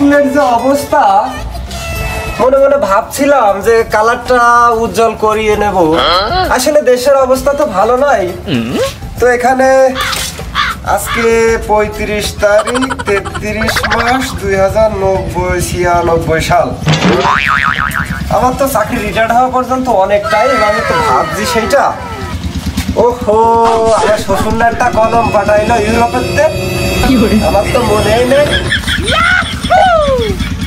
স্কুলের যে অবস্থা, মনে মনে ভাবছিলাম যে কালারটা উজ্জ্বল করিয়ে নেব। আসলে দেশের অবস্থা তো ভালো নয়। তো এখানে আজকে ৩৫ তারিখ ৩৩ মাস ২০৯০-৯৬ সাল। আমার তো চাকরি রিটায়ার্ড হওয়া পর্যন্ত অনেকটাই, আমি তো ভাবছি সেইটা। ওহো, আমার শ্বশুর না একটা কলম পাঠাইলো ইউরোপের, আমার তো মনেই নেই।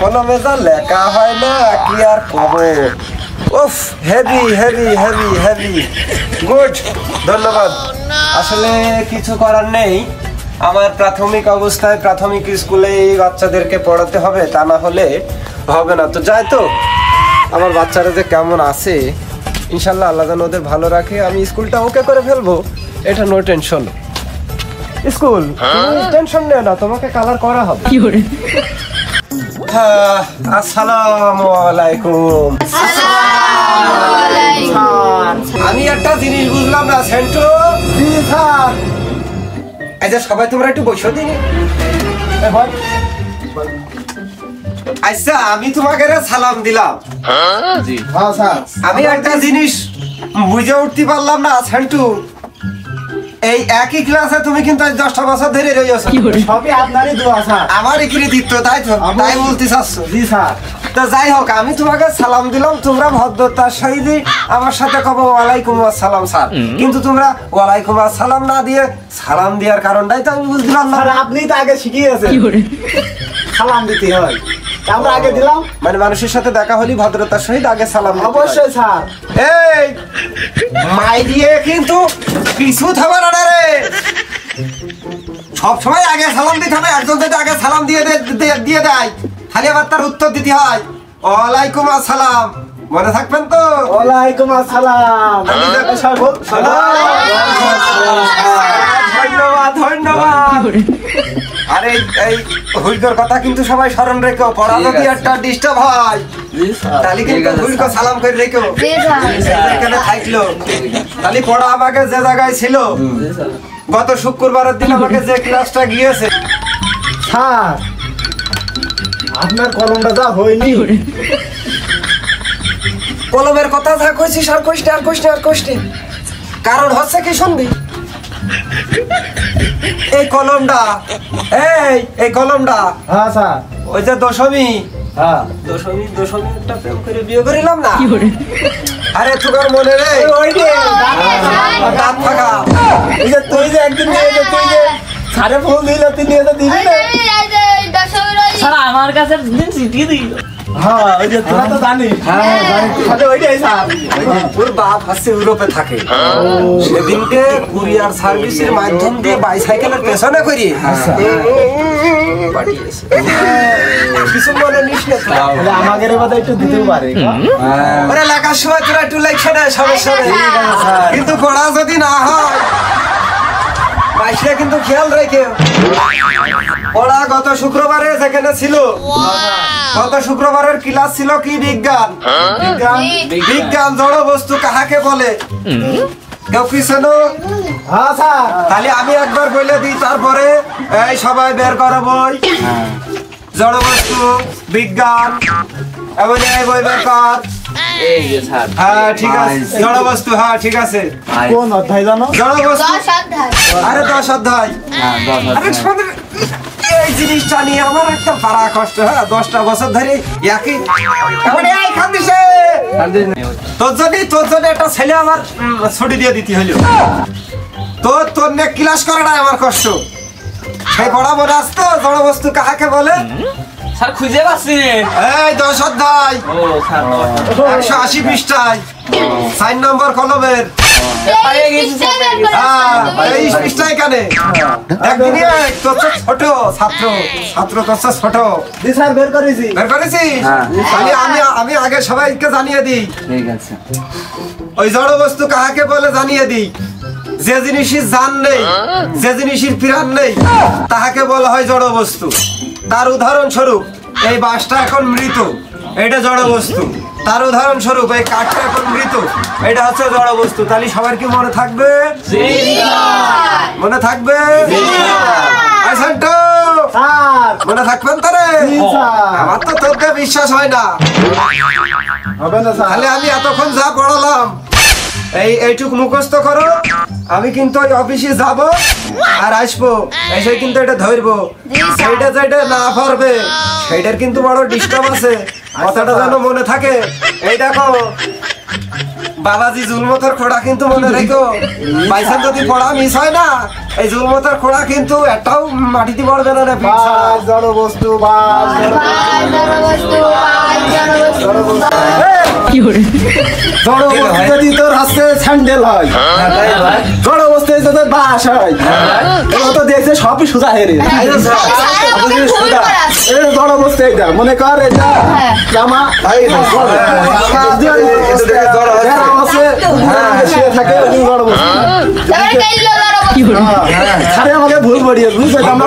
কলমে যা লেখা হয় না কি আর কবে। উফ, heavy heavy heavy heavy good, ধন্যবাদ। আসলে কিছু করার নেই, আমার প্রাথমিক অবস্থায় প্রাথমিক স্কুলে এই বাচ্চাদেরকে পড়াতে হবে, তা না হলে হবে না। তো যাই তো, আমার বাচ্চারা যে কেমন আছে, ইনশাল্লাহ আল্লাহ যেন ওদের ভালো রাখে। আমি স্কুলটা ওকে করে ফেলবো, এটা নো টেনশন। স্কুল টেনশন নেই না, তোমাকে কালার করা হবে। আসসালামু আলাইকুম। আমি একটা জিনিস বুঝলাম না সেন্টু। এই যে সবাই তোমরা একটু বসো দিন। আচ্ছা, আমি তোমাকে সালাম দিলাম, আমি একটা জিনিস বুঝে উঠতে পারলাম না সেন্টু। এই একই ক্লাসে তুমি কিন্তু 10টা বছর ধরে রয়েছো। সবই আপনারই দোয়া স্যার। আমারই কৃতিত্ব, তাই তো? তাই বলতে চাচ্ছ? জি স্যার। তো যাই হোক, আমি তোমাকে সালাম দিলাম, তোমরা ভদ্রতার সহিত আমার সাথে কব ওয়ালাইকুম আসসালাম স্যার। কিন্তু তোমরা ওয়ালাইকুম আসসালাম না দিয়ে সালাম দেওয়ার কারণটাই তো আমি বুঝতে পারলাম না। আপনি তো আগে শিখিয়েছেন সালাম দিতে হয়, আমরা আগে দিলাম। মানে মানুষের সাথে দেখা হলে ভদ্রতার সহিত আগে সালাম দিতে হয়। অবশ্যই স্যার। এই মাই দিয়ে কিন্তু পিছু থাকবে না রে, সব সময় আগে সালাম দিতে হবে। একজন যদি আগে সালাম দিয়ে দেয়, খালি আবার তার উত্তর দিতে হয় ওয়ালাইকুম আসসালাম। মনে থাকবেন তো? ওয়ালাইকুম আসসালাম। ধন্যবাদ ধন্যবাদ। আরে এই হুইকর কথা কিন্তু সবাই স্মরণ রেখো, পড়া যদি একটা ডিস্টার্ব হয় তাহলে কিন্তু হুইকর সালাম করে রেখো। এখানে থাকলো তাহলে পড়া আমাকে যে জায়গায় ছিল গত শুক্রবারের দিন আমাকে যে ক্লাসটা গিয়েছে। স্যার, আপনার কলমটা যা হয়নি। কলমের কথা যা কইছিস আর কইস না, আর কইস না, আর কইস না। কারণ হচ্ছে কি শুনবি, এই কলমটা, এই কলমটা, হ্যাঁ স্যার। ওই যে দশমী, হ্যাঁ দশমী একটা প্রেম করে বিয়ে করিলাম না। আরে তোর মনে রে ওই যে দাঁত ফাঁকা। এই যে তুই যে একদিন নিয়ে যে তুই যে সারে ফোন দিল, তুই নিয়ে তো দিবি না। স্যার আমার কাছে দিন চিঠি দিল। হ্যাঁ, ওই যে তোরা তো জানিস। হ্যাঁ জানি। ওইটাই স্যার। ওর বাপ আছে ইউরোপে থাকে, সেদিনকে কুরিয়ার সার্ভিসের মাধ্যম দিয়ে বাইসাইকেলের পেছনে করি পাঠিয়েছে। কিছু মনে নিস না তো? তাহলে আমাদের এবার একটু দিতেও পারে। ওরে লেখার সময় তোরা একটু লেখছে না, সমস্যা নেই, কিন্তু পড়া যদি না হয় বাইশটা কিন্তু খেয়াল রেখে পড়া। গত শুক্রবারে যেখানে ছিল, গত শুক্রবারের ক্লাস ছিল কি বিজ্ঞান। বিজ্ঞান জড় বস্তু কাহাকে বলে কেউ কি শোনো? হ্যাঁ স্যার। তাহলে আমি একবার বলে দিই, তারপরে এই সবাই বের করো বই। জড় বস্তু বিজ্ঞান, এবার এই বই বের কর। হ্যাঁ ঠিক আছে, জড় বস্তু, হ্যাঁ ঠিক আছে। কোন অধ্যায় জানো? জড় বস্তু, আরে 10 অধ্যায়। আরে শোন, এই জিনিসটা নিয়ে আমার একটা পারা কষ্ট। হ্যাঁ, 10টা বছর ধরে একই। এই খান্দিসে তোর যদি একটা ছেলে আমার ছুটি দিয়ে দিতে হলো, তোর নে ক্লাস করাটাই আমার কষ্ট। সেই পড়াবো রাস্তা জড় বস্তু কাহাকে বলে? স্যার খুঁজে পাচ্ছি। এই 10 অধ্যায় 180 পৃষ্ঠায় 4 নম্বর কলমের। এই পৃষ্ঠায় এখানে একদিনই তোর ছোট ছাত্র তোর ছোট। জি স্যার, বের করেছি। বের করেছিস? তাহলে আমি আগে সবাইকে জানিয়ে দিই। ঠিক আছে। ওই জড় বস্তু কাহাকে বলে জানিয়ে দিই। যে জিনিসের জান নেই, যে জিনিসের প্রাণ নেই, তাহাকে বলা হয় জড় বস্তু। তার উদাহরণ স্বরূপ এই বাসটা এখন মৃত, এটা জড় বস্তু। তার উদাহরণ স্বরূপ এই কাঠটা এখন মৃত, এটা হচ্ছে জড় বস্তু। তাহলে সবার কি মনে থাকবে? মনে থাকবে? মনে থাকবেন তারে? জি স্যার। আমার তো তোকে বিশ্বাস হয় না। হবে না স্যার। তাহলে আমি এতক্ষণ যা পড়ালাম এইটুক মুখস্থ করো, আমি কিন্তু ওই অফিসে যাব আর আসবো, এসে কিন্তু এটা ধরবো। সেইটা যেটা না পারবে সেইটার কিন্তু বড় ডিস্টার্ব আছে, কথাটা যেন মনে থাকে। এই দেখো বাবাজি জুলমতের খোড়া কিন্তু মনে রেখো, বাইসান যদি পড়া মিস হয় না, এই জুলমতের খোড়া কিন্তু একটাও মাটিতে পড়বে না রে। বাস জড় বস্তু, বাস জড় বস্তু যদি তোর হাতে স্যান্ডেল হয়, জড় বস্তু যদি বাস হয়, এগুলো তো দেখছে সবই সোজা হেরে। জড় বস্তু এইটা মনে কর, এটা জামা থাকে জড় বস্তু। আরে আমাকে ভুল পড়িয়ে বুঝছো, আমরা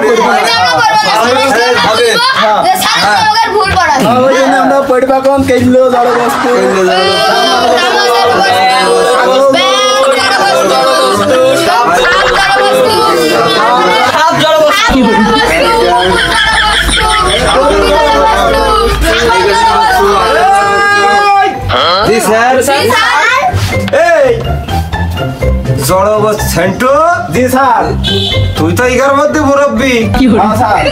ওই জন্য আমরা পড়বা কোন কেইলো জড় বস্তু। জড় বস্তু সেন্টু। জি স্যার। তুই তো এগার মধ্যে মুরব্বী, স্যার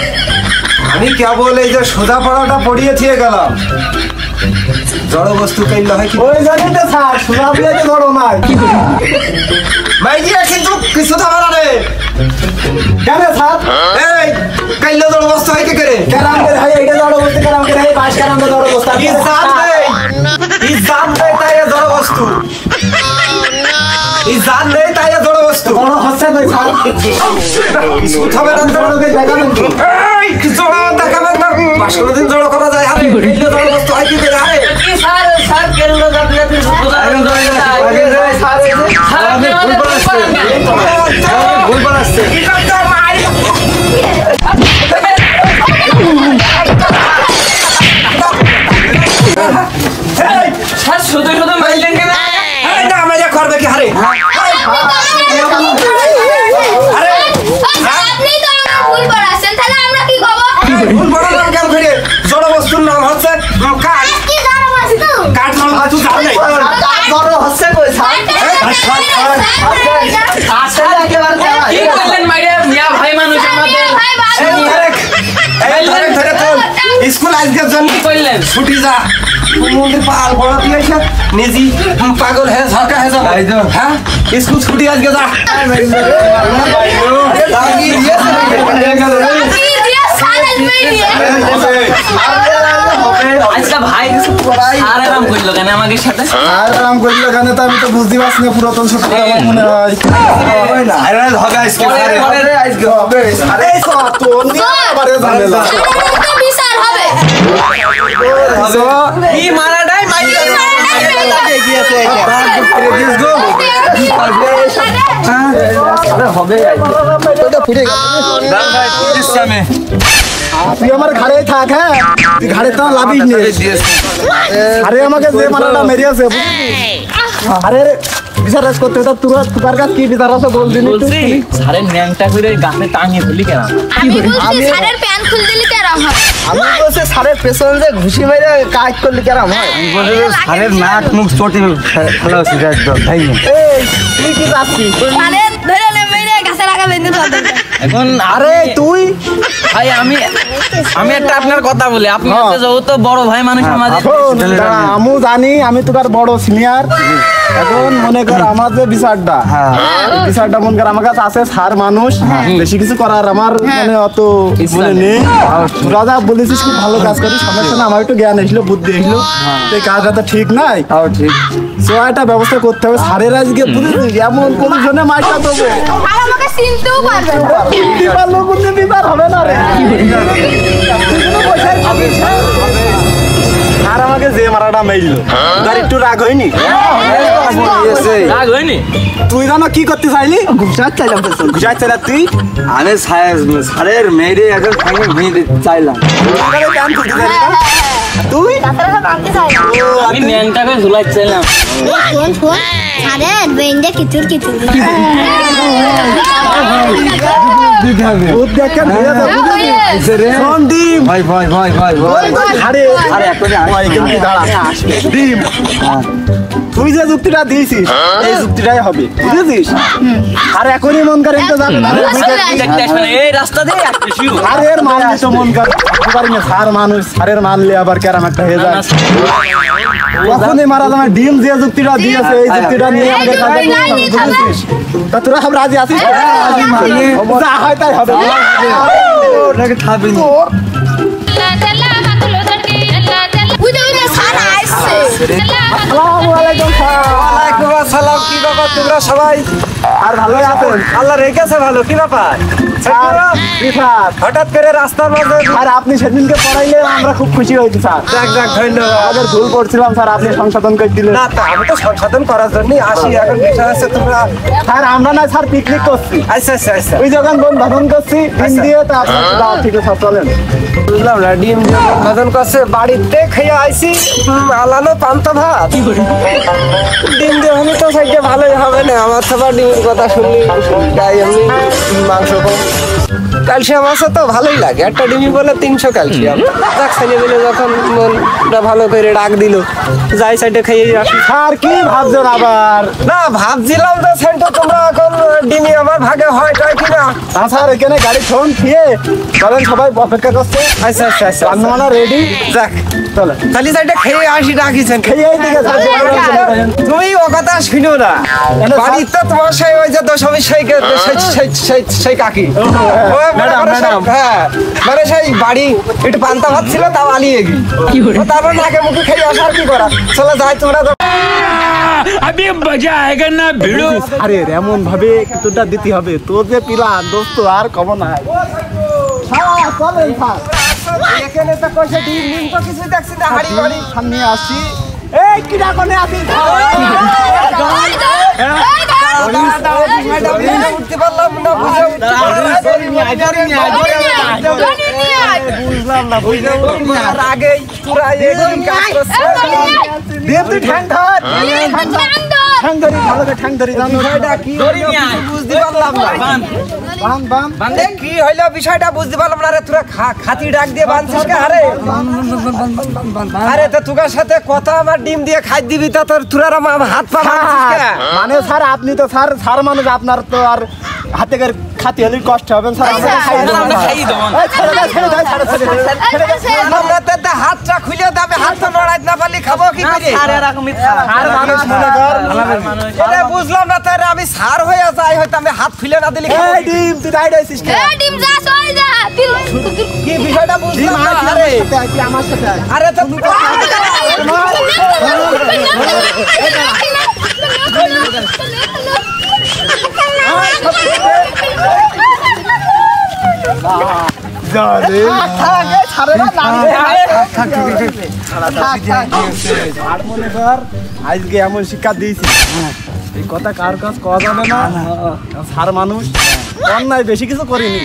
আমি কেবল এই যে সোজা পড়াটা পড়িয়ে থিয়ে গেলাম। জড় বস্তু কেইলো হয় কি? ওই জানি তো স্যার, সোজা বলে তো জড় নাই। মাইজিয়া কিন্তু কিছু তো বলা নেই। কেন স্যার? এই কেইলো জড় বস্তু হয় কি করে? কেরাম করে হয় এইটা জড় বস্তু, কেরাম করে হয় বাস, কেরাম করে জড় বস্তু। কি জানবে? কি জানবে তাই এ জড় বস্তু? কি জানবে তাই এ জড় বস্তু? বড় হচ্ছে কই স্যার? কিছু হবে না তো। বড়কে দেখাবেন তো। এই কি জড় দেখাবেন না? পাঁচ দিন জড় করা যায়। আরে কেইলো জড় বস্তু হয় কি করে? আরে স্যার কেন আপনি ভুল বলাচ্ছে। স্যার শুধু শুধু মাইলেন কেন? এই না আমায় করবে কি? আরে ভুল বলালাম কেন করে? জড় বস্তুর নাম হচ্ছে কাঠ। কাঠ নাম হাতু জান নাই। জড় হচ্ছে কই স্যার? কি করলেন মাইরে মিয়া ভাই মানুষ আমাদের? ধরে তোল স্কুল আজকের জন্য কি করলেন? ছুটি যা। মুন্ডে পাল বড় দিয়ে এসে নিজে পাগল হয়ে ঝাঁকা হয়ে যাবে। হ্যাঁ স্কুল ছুটি আজকে যা। আজকে ভাই আর আরাম করলো কেন আমাদের সাথে? আর আরাম করলো কেন তো আমি তো বুঝতে পারছি না, পুরাতন ছোট আমার মনে হয়। আরে হবে আজকে আজকে হবে। আরে কত নিয়ে আবার ঝামেলা। কি মারাটাই মাইরে তুই আমার ঘরে থাক, হ্যাঁ তুই ঘরে তো লাভিস নেই। আরে আমাকে যে মারাটা মেরিয়েছে, আরে বিচার করতে তো তোর কাছে কি বিচার আছে বল দিন। বলছি সারে ন্যাংটা করে গাছে টাঙিয়ে ধরলি কেন? আমি সারের প্যান খুলে দিলি কেরাম হবে? আমি বলছি সারের পেছনে যে ঘুষি মেরে কাজ করলি কেরাম হয়? সারের নাক মুখ চটি ভালো আছে একদম তাই না? এই তুই কি চাচ্ছিস? সারে ধরে নে মেরে গাছে লাগাবেন না তো। এখন আরে তুই ভাই আমি একটা আপনার কথা বলি, আপনি হচ্ছে যেহেতু বড় ভাই মানুষ আমাদের, আমি জানি আমি তোর বড় সিনিয়র। এখন মনে কর আমার যে বিচারটা, বিচারটা মনে কর আমার কাছে আছে, সার মানুষ বেশি কিছু করার আমার মানে অত মনে নেই। রাজা বলেছিস খুব ভালো কাজ করিস, সমস্যা না, আমার একটু জ্ঞান এসলো বুদ্ধি এসলো, এই কাজটা তো ঠিক নাই। ঠিক সো একটা ব্যবস্থা করতে হবে। সারের আজকে বুঝেছিস এমন কোন জন্য মাইটা দেবো আর আমাকে চিনতেও পারবে না। পারলো কোনো বিচার হবে না রে। আর আমাকে যে মারাটা মারলো তার একটু রাগ হয়নি? রাগ হয়নি? তুই জানো কি করতে চাইলি? ঘুষাত চাইলাম। ঘুষাত চাইলা তুই? আমি সারের মেয়েরে এখন ভেঙে চাইলাম। তুই গাছের কাছে টানতে চাই না। আমি ন্যাংটা করে ঝুলাচ্ছিলাম। ফোন ফোন স্যারের বেঞ্জে কিচুর কিচুর দুধ দেখেন হয়ে যাবে শোন ডিম ভাই ভাই ভাই ভাই ভাই আরে আরে এখন ভাই কিন্তু দাঁড়া ডিম তুই যে যুক্তিটা দিয়েছিস এই যুক্তিটাই হবে বুঝেছিস আর এখনই মন করে তো যাবে না দেখতে আসবে না, এই রাস্তা দিয়ে আসবে শুরু। আর এর মানলে তো মন করে পারি না স্যার মানুষ স্যারের মানলে আবার কেরাম একটা হয়ে যায় কখনই মারা যাবে ডিম যে যুক্তিটা দিয়েছে এই যুক্তিটা নিয়ে আমাদের কাছে বুঝেছিস তা তোরা সব রাজি আছিস যা হয় তাই হবে ওটাকে খাবি না বুঝে বুঝে স্যার আসছে আসসালামু আলাইকুম স্যার ওয়ালাইকুম আসসালাম কি ব্যাপার তোমরা সবাই আর ভালো আছেন আল্লাহ রেখেছে ভালো কি ব্যাপার স্যার স্যার হঠাৎ করে রাস্তার মাঝে আর আপনি সেদিনকে পড়াইলে আমরা খুব খুশি হয়েছি স্যার যাক যাক ধন্যবাদ আমাদের ভুল করছিলাম স্যার আপনি সংশোধন করে দিলেন না তা আমি তো সংশোধন করার জন্যই আসি এখন বিষয় আছে তোমরা স্যার আমরা না স্যার পিকনিক করছি আচ্ছা আচ্ছা আচ্ছা ওই যখন বন্ধন করছি ডিম দিয়ে তা আপনার ঠিক আছে স্যার চলেন বুঝলাম না ডিম ভজন করছে বাড়িতে খেয়ে আইছি আলানো পান্তা ভাত ডিম দিয়ে আমি তো সাইডে ভালোই হবে না আমার সবার ডিমের কথা শুনলি তাই এমনি মাংস কম ক্যালসিয়াম আছে তো ভালোই লাগে একটা ডিমি বলে 300 ক্যালসিয়াম যাক ছেলে মিলে যখন মনটা ভালো করে ডাক দিল যাই সাইডে খেয়ে আসি স্যার কি ভাবছেন আবার না ভাবছিলাম যে সেন্টার তোমরা এখন ডিমি আমার ভাগে হয় তাই কিনা স্যার এখানে গাড়ি ফোন খেয়ে চলেন সবাই অপেক্ষা করছে আচ্ছা আচ্ছা আচ্ছা রান্না রেডি যাক চলেন খালি সাইডে খেয়ে আসি ডাকিছেন খেয়ে এই দিকে স্যার তুমি ও কথা শুনো না বাড়ির তো তোমার সেই ওই যে দশমী সেই কাকি ও মনে করো ম্যাডাম। হ্যাঁ মানে সেই বাড়ি একটু পান্তা ভাত ছিল তাও আলিয়ে গি তারপর নাকে মুখে খেয়ে আসার কি করা চলো যাই তোমরা अभी मजा आएगा ना भिड़ो। আরে এমন ভাবে কিছুটা দিতে হবে তোর যে পিলান দোস্ত আর কম নাই স্যার চলেন স্যার এখানে তো কইছে ডিম ডিম তো কিছু দেখছি না হাড়ি বাড়ি সামনে আসি এই কিরা কোনে আসি উঠতে পারলাম না বুঝে বুঝলাম না বুঝে আর আগেই পুরা একদিন কাজ করছে দেব তুই ঠ্যাং ধর ঠ্যাং ধরি ভালো করে ঠ্যাং ধরি জানো বিষয়টা কি বুঝতে পারলাম না বান বান বান্দে কি হইলো বিষয়টা বুঝতে পারলাম না রে তোরা খাতি ডাক দিয়ে বানছিস কে আরে আরে তো তোর সাথে কথা আমার ডিম দিয়ে খাই দিবি তা তোর তোরা আমার হাত পা বানছিস কে মানে স্যার আপনি তো স্যার স্যার মানুষ আপনার তো আর হাতে করে খাতি হলে কষ্ট হবে স্যার আমরা খাই দেব আমরা খাইয়ে দেবো। এই ছেড়ে দাও ছেড়ে দাও ছেড়ে দাও আমরা তো হাতটা খুলে দাবে হাত তো নড়াইতে না পারলি খাবো কি করে আর এরকমই খারাপ। আর মানুষ মনে কর এটা বুঝলাম না তারে আমি সার হয়ে যাই হয়তো আমি হাত খুলে না দিলি খাবো এই ডিম তুই দাঁড়িয়ে রইছিস কে ডিম যা সই যা কি বিষয়টা ডিম বুঝলাম না আরে আরে আমার সাথে আরে তো দুটো জানে থাক ছাড়ে না আর মনে কর আজকে এমন শিক্ষা দিয়েছি এই কথা কার কাছ কওয়া যাবে না সার মানুষ অন্যায় বেশি কিছু করিনি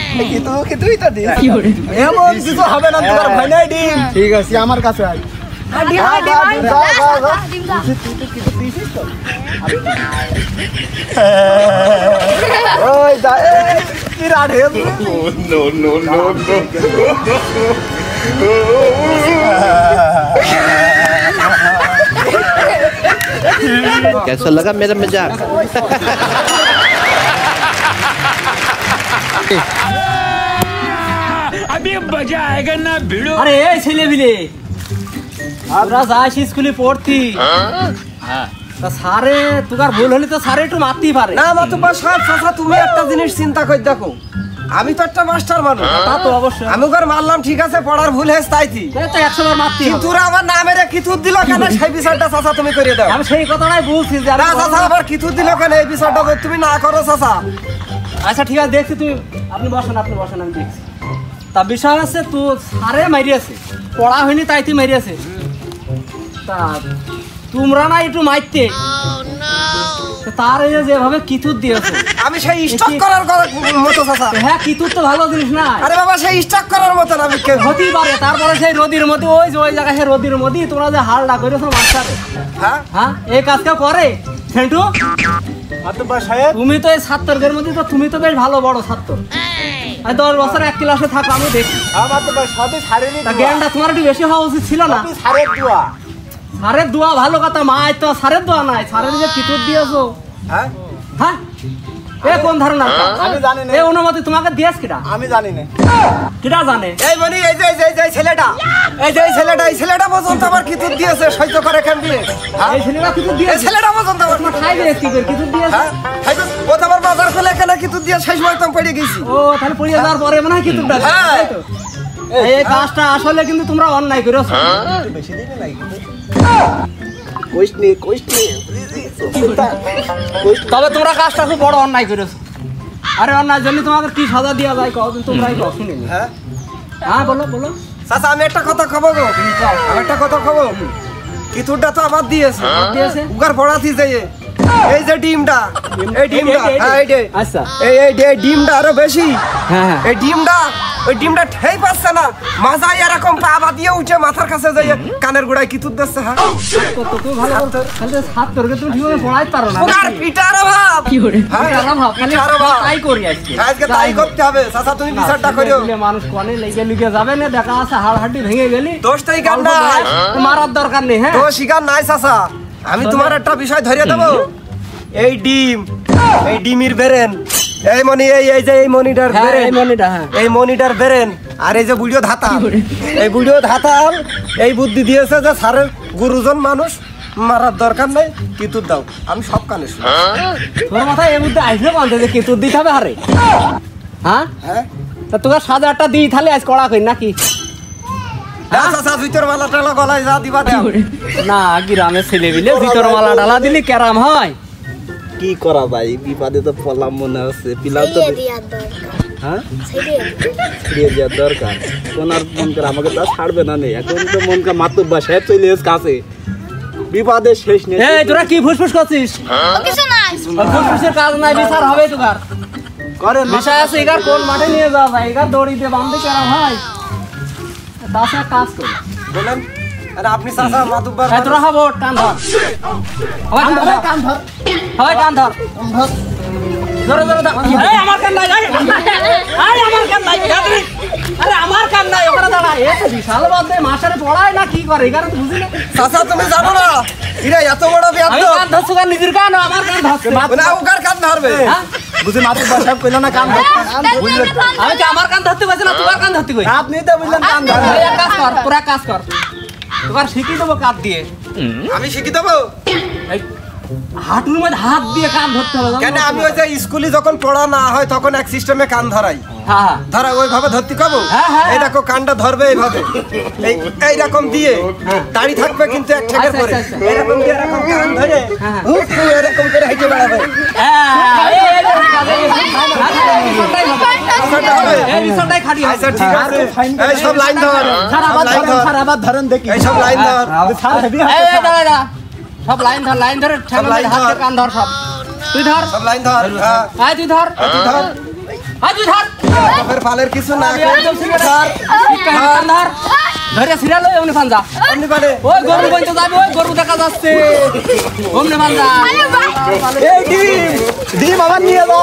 কিছুই তো দিই এমন কিছু হবে না তোমার ভয় নাই ডিম ঠিক আছে আমার কাছে আয় ওই যা কি রাড়ে कैसा लगा मेरा मजाक? अभी मजा आएगा ना भिड़ो। আরে এই ছেলে বিলে আমরা যাস স্কুলে পড়তি তা স্যারে তোকার ভুল হলে তো স্যারে একটু মারতেই পারে না মা তোমার সব চাচা তুমি একটা জিনিস চিন্তা করে দেখো আমি তো একটা মাস্টার মানুষ তা তো অবশ্যই আমি ওকে মারলাম ঠিক আছে পড়ার ভুল হয়েছে তাইছি এই তো 100 বার মারতেই কিন্তু হবে। ওরা আমার নামের কিতুর দিল কেন সেই বিষয়টা চাচা তুমি করে দাও আমি সেই কথাটাই বলছি যে না আমি চাচা আবার কিতুর দিল কেন এই বিষয়টা যদি তুমি না করো চাচা আচ্ছা ঠিক আছে দেখছি তুই আপনি বসেন আমি দেখছি তা বিষয় আছে তো সারে মারিয়াছে পড়া হয়নি তাই তুই মারিয়াছে তা তোমরা না একটু মারতে তো তার এই যে যেভাবে কিতুর দিয়েছো আমি সেই স্টক করার মতো চাচা। হ্যাঁ কিতুর তো ভালো জিনিস না আরে বাবা সেই স্টক করার মতো আমি কে হতেই পারে তারপরে সেই নদীর মধ্যে ওই যে ওই জায়গায় সেই নদীর মধ্যে তোমরা যে হালটা করেছো মাস্টারে হ্যাঁ হ্যাঁ এই কাজ কেউ করে সেন্টু মাতুব্বর সাহেব তুমি তো এই ছাত্রদের মধ্যে তো তুমি তো বেশ ভালো বড় ছাত্র আর 10 বছর এক ক্লাসে থাকো আমি দেখি মাতুব্বর সবই সারেনি তা জ্ঞানটা তোমার একটু বেশি হওয়া উচিত ছিল না সারের দোয়া সারের দোয়া ভালো কথা মা তো সারের দোয়া নাই সারের যে কিতুর দিয়েছো হ্যাঁ হ্যাঁ এ কোন ধারণা আমি জানি না। এই অনুমতি তোমাকে দিয়েছ কিটা আমি জানি না কিটা জানে এই মানে এই ছেলেটা এই ছেলেটা পর্যন্ত আমার কিতুর দিয়েছে সহ্য করে কেন দিয়ে এই ছেলেটা কিতুর এই দিয়েছে ছেলেটা পর্যন্ত আমার তোমার খাই দিয়ে কি করে কিতুর দিয়েছে হ্যাঁ ও তো আমার বাজার ফেলে কেন কিতুর দিয়ে শেষ সময় তো আমি পড়ে গেছি ও তাহলে পড়িয়ে যাওয়ার পরে মনে হয় কিতুরটা হ্যাঁ। তাই তো এই কাজটা আসলে কিন্তু তোমরা অন্যায় করেছো তবে তোমরা কাজটা খুব বড় অন্যায় করেছো আরে অন্যায় জন্য তোমাকে কি সাজা দেওয়া যায় কদিন তোমরাই কও শুনিনি হ্যাঁ হ্যাঁ বলো বলো চাচা আমি একটা কথা খাবো গো আমি একটা কথা খাবো কিতুরটা তো আমার দিয়েছে দিয়েছে উগার পড়াতি যাই এই যে ডিমটা এই ডিমটা হ্যাঁ এই যে আচ্ছা এই ডিমটা আরো বেশি হ্যাঁ হ্যাঁ এই ডিমটা ওই ডিমটা ঠেই পাচ্ছে না মাথায় এরকম পা বাঁধিয়ে উঠে মাথার কাছে যাই কানের গোড়ায় কিতুর দিচ্ছে হ্যাঁ তো তুমি ভালো বলতো খালি ছাত্রকে তুমি ঠিকভাবে পড়াইতে পারো না উগার পিটার অভাব কি করে হ্যাঁ, খালি পিটার অভাব। তাই করি আজকে আজকে তাই করতে হবে চাচা তুমি বিচারটা করিও দিলে মানুষ কনে লেগে লুকে যাবে না দেখা আছে হাড় হাড্ডি ভেঙে গেলি দোষটাই কার নাই মারার দরকার নেই হ্যাঁ তো শিকার নাই চাচা আমি তোমার একটা বিষয় ধরিয়ে দেবো এই ডিমির বেরেন এই মনি এই যে এই মনিটার হ্যাঁ, বেরেন এই মনিটা, হ্যাঁ। এই মনিটার বেরেন আর এই যে বুড়িও ধাতা এই বুড়িও ধাতা এই বুদ্ধি দিয়েছে যে স্যারের গুরুজন মানুষ মারার দরকার নাই কিতুর দাও আমি সব কানে শুনি তোর মাথায় এর মধ্যে আইসে বলতে যে কিতুর দিতে হবে হারে হ্যাঁ হ্যাঁ তা তোকে 1000টা দিই তাহলে আজ কড়া কই নাকি চাচা জুতোর মালা টালা গলায় যা দিবা দাও না গ্রামের ছেলে বিলে ভিতর মালা ডালা দিলি কেরাম হয় কি করা ভাই বিপদে তো পড়লাম মনে হচ্ছে পিলাও তো দিয়ার দরকার হ্যাঁ ছেড়ে দিয়ে দেওয়ার দরকার কোন আর মন করে আমাকে তা ছাড়বে না নেই এখন তো মন কা মাতুব্বর সাহেব চলে এসে কাছে বিপদের শেষ নেই এই তোরা কি ফুসফুস করছিস ও কিছু নাই ফুসফুসের কাজ নাই বিচার হবে তোকার করেন বিষয় আছে এগার কোন মাঠে নিয়ে যাওয়া যায় এগার দড়ি দিয়ে বাঁধতে কেরাম হয় তাছাড়া কাজ করি বলেন আরে আপনি চাচা মাতুব্বার এই তোরা হবো কান ধর সবাই কান ধর সবাই কান ধর ধরে ধরে ধর। এই আমার কান নাই এই আমার কান নাই আরে আমার কান নাই ওখানে দাঁড়া এ তো বিশাল বাদে মাস্টারে পড়ায় না কি করে এগার তো বুঝি না চাচা তুমি জানো না এরা এত বড় আমি বেয়াদব কান ধরছি কান নিজের কান আমার কান ধরছে না উগার কান ধরবে হ্যাঁ? বুঝি মাতুব্বর সাহেব কইলো না কাম আমি কি আমার কান ধরতে পারছি না তোমার কান ধরতে কই আপনি তো বুঝলেন কাম ধরে এই এক কাজ কর তোরা কাজ কর তোর শিখিয়ে দেবো কাঠ দিয়ে আমি শিখি দেবো এই হাঁটুর মধ্যে হাত দিয়ে কান ধরতে হবে কেন আমি ওই যে স্কুলে যখন পড়া না হয় তখন এক সিস্টেমে কান ধরাই হ্যাঁ হ্যাঁ ধরা ওইভাবে ধরতে কব হ্যাঁ, হ্যাঁ। এই দেখো কানটা ধরবে এইভাবে এইরকম দিয়ে দাড়ি থাকবে কিন্তু এক ঠেকের আচ্ছা, করে আচ্ছা, এরকম দিয়ে এরকম কান ধরে হ্যাঁ। হুপ করে এরকম করে হেঁটে বেড়াবে বিষয়টা হবে? আচ্ছা ঠিক আছে এই সব লাইন ধর স্যার, সব আবার লাইন ধর স্যার আবার ধরেন দেখি এই সব লাইন ধর স্যার হেভি সব লাইন ধরে লাইন হাত ধর। কান ধর সব তুই ধর সব লাইন ধর হ্যাঁ আয় তুই ধর তুই ধর আয় তুই ধর বাপের ফালের কিছু না আমি একদম সিরিয়াস ধর কান ধর ধরে সিরিয়াল ওই অমনি ফানজা আপনি পারে ওই গরু বইতে যাবে ওই গরু দেখা যাচ্ছে অমনি ফানজা এই ডিম আমার নিয়ে যাও